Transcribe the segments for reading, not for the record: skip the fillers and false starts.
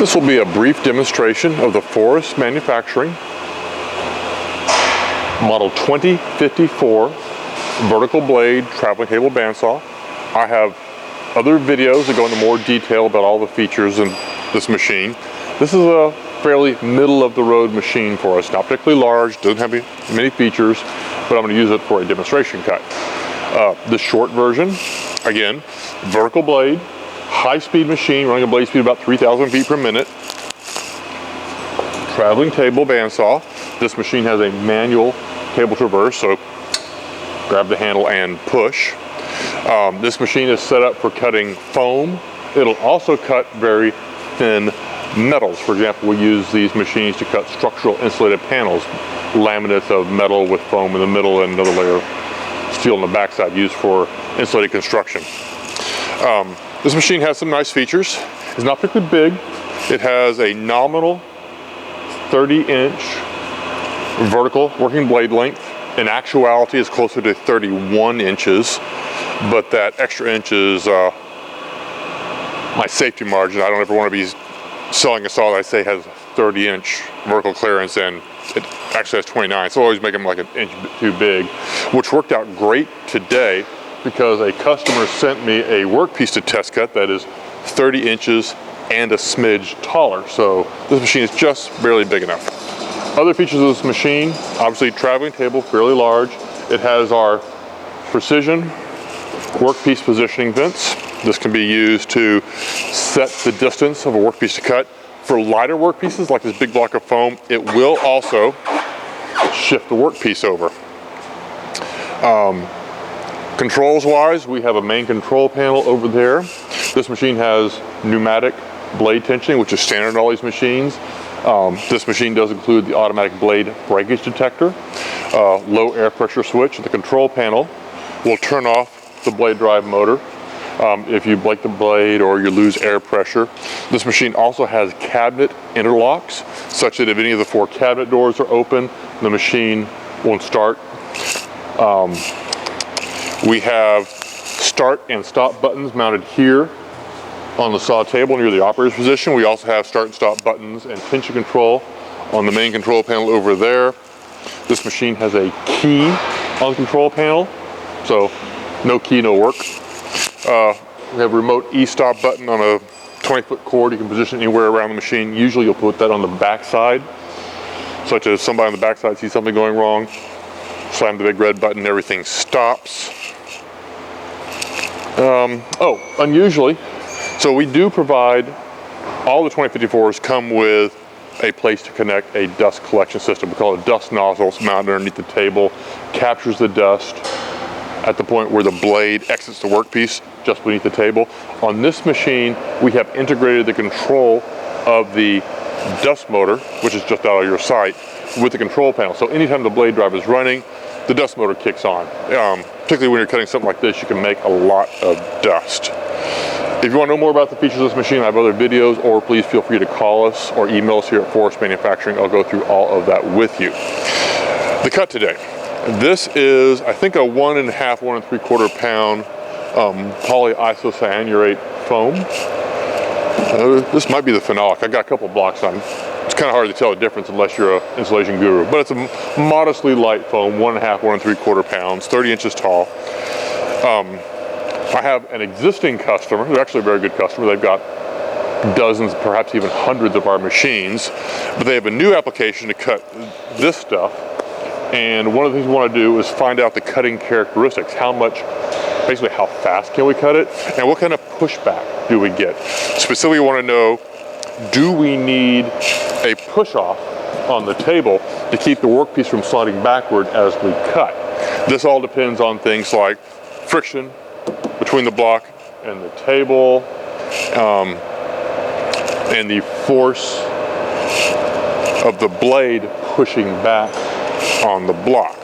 This will be a brief demonstration of the Forest Manufacturing Model 2054 vertical blade traveling table bandsaw. I have other videos that go into more detail about all the features in this machine. This is a fairly middle of the road machine for us, not particularly large, doesn't have many features, but I'm going to use it for a demonstration cut. The short version, again, vertical blade, high-speed machine running a blade speed of about 3,000 feet per minute. Traveling table bandsaw. This machine has a manual table traverse, so grab the handle and push. This machine is set up for cutting foam. It'll also cut very thin metals. For example, we use these machines to cut structural insulated panels, laminates of metal with foam in the middle and another layer of steel on the backside used for insulated construction. This machine has some nice features. It's not particularly big. It has a nominal 30-inch vertical working blade length. In actuality, it's closer to 31 inches, but that extra inch is my safety margin. I don't ever want to be selling a saw that I say has 30-inch vertical clearance and it actually has 29, so I always make them like an inch too big, which worked out great today because a customer sent me a workpiece to test cut that is 30 inches and a smidge taller, so this machine is just barely big enough. Other features of this machine, obviously traveling table, fairly large. It has our precision workpiece positioning vents. This can be used to set the distance of a workpiece to cut. For lighter workpieces like this big block of foam, it will also shift the workpiece over. Controls wise, we have a main control panel over there. This machine has pneumatic blade tensioning, which is standard in all these machines. This machine does include the automatic blade breakage detector, low air pressure switch. The control panel will turn off the blade drive motor if you break the blade or you lose air pressure. This machine also has cabinet interlocks, such that if any of the 4 cabinet doors are open, the machine won't start. We have start and stop buttons mounted here on the saw table near the operator's position. We also have start and stop buttons and tension control on the main control panel over there. This machine has a key on the control panel, so no key, no work. We have a remote e-stop button on a 20-foot cord. You can position it anywhere around the machine. Usually you'll put that on the back side, such as somebody on the back side sees something going wrong, slam the big red button, everything stops. Unusually, so we do provide, all the 2054s come with a place to connect a dust collection system. We call it dust nozzles mounted underneath the table, captures the dust at the point where the blade exits the workpiece just beneath the table. On this machine, we have integrated the control of the dust motor, which is just out of your sight, with the control panel. So anytime the blade drive is running, the dust motor kicks on. Particularly when you're cutting something like this, you can make a lot of dust. If you want to know more about the features of this machine, I have other videos, or please feel free to call us or email us here at Forest Manufacturing. I'll go through all of that with you. The cut today. This is, I think, a 1.5, 1 3/4 pound polyisocyanurate foam. This might be the phenolic. I got a couple blocks on. It's kind of hard to tell the difference unless you're an insulation guru, but it's a modestly light foam, 1.5, 1 3/4 pounds, 30 inches tall. I have an existing customer, they're actually a very good customer. They've got dozens, perhaps even hundreds of our machines, but they have a new application to cut this stuff. And one of the things we want to do is find out the cutting characteristics. Basically how fast can we cut it, and what kind of pushback do we get? Specifically, we want to know, do we need a push-off on the table to keep the workpiece from sliding backward as we cut? This all depends on things like friction between the block and the table, and the force of the blade pushing back on the block.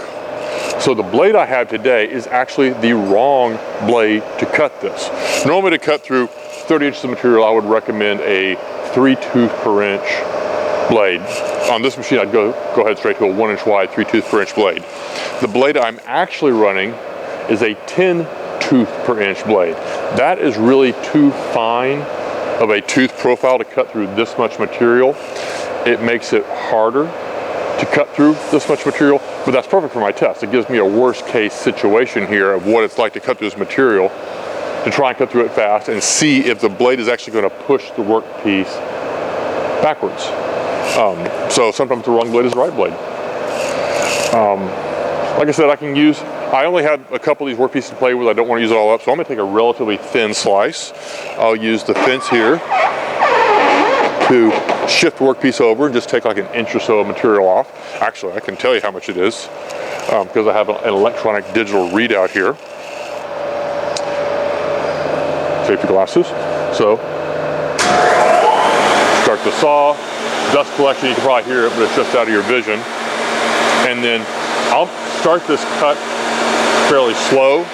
So the blade I have today is actually the wrong blade to cut this. Normally to cut through 30 inches of material, I would recommend a 3-tooth per inch blade. On this machine, I'd go ahead straight to a 1 inch wide, 3-tooth per inch blade. The blade I'm actually running is a 10-tooth per inch blade. That is really too fine of a tooth profile to cut through this much material. It makes it harder to cut through this much material, but that's perfect for my test. It gives me a worst case situation here of what it's like to cut through this material, to try and cut through it fast and see if the blade is actually going to push the workpiece backwards. So sometimes the wrong blade is the right blade. Like I said, I only had a couple of these workpieces to play with. I don't want to use it all up, so I'm going to take a relatively thin slice. I'll use the fence here to shift the workpiece over and just take like an inch or so of material off. Actually, I can tell you how much it is because I have an electronic digital readout here. Safety glasses. So, start the saw. Dust collection, you can probably hear it, but it's just out of your vision. And then I'll start this cut fairly slow,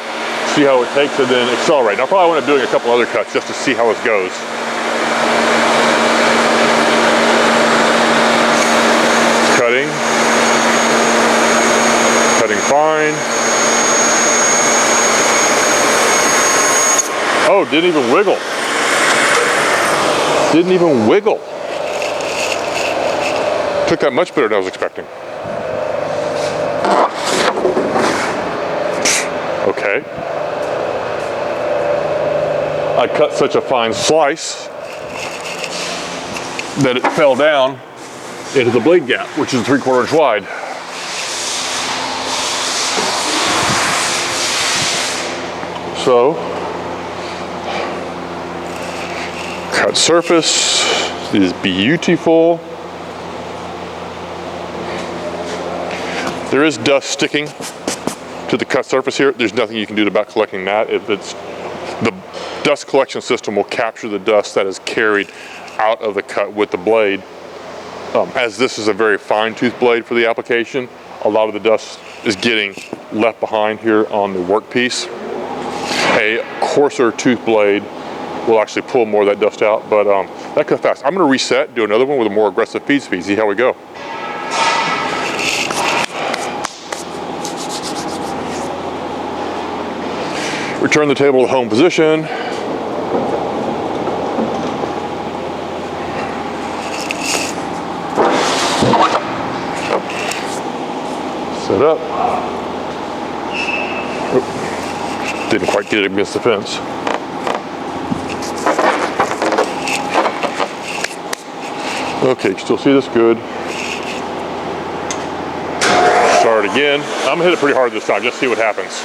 see how it takes, and then accelerate. And I'll probably end up doing a couple other cuts just to see how this goes. Cutting fine. Oh, didn't even wiggle. Didn't even wiggle. Took that much better than I was expecting. Okay. I cut such a fine slice that it fell down into the blade gap, which is 3/4 inch wide. So, cut surface is beautiful. There is dust sticking to the cut surface here. There's nothing you can do about collecting that. The dust collection system will capture the dust that is carried out of the cut with the blade. As this is a very fine tooth blade for the application, a lot of the dust is getting left behind here on the workpiece. A coarser tooth blade will actually pull more of that dust out, but that cut fast. I'm going to reset, do another one with a more aggressive feed speed, see how we go. Return the table to home position. Set up. Oop. Didn't quite get it against the fence. Okay, you can still see this good. Start again. I'm gonna hit it pretty hard this time, just see what happens.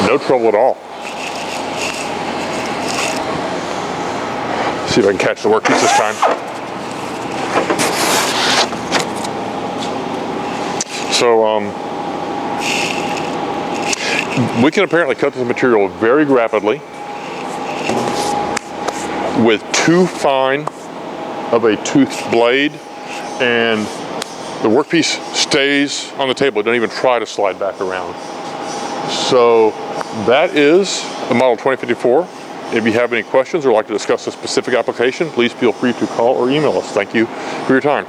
No trouble at all. See if I can catch the workpiece this time. So we can apparently cut this material very rapidly with too fine of a toothed blade, and the workpiece stays on the table. It doesn't even try to slide back around. So that is the Model 2054. If you have any questions or like to discuss a specific application, please feel free to call or email us. Thank you for your time.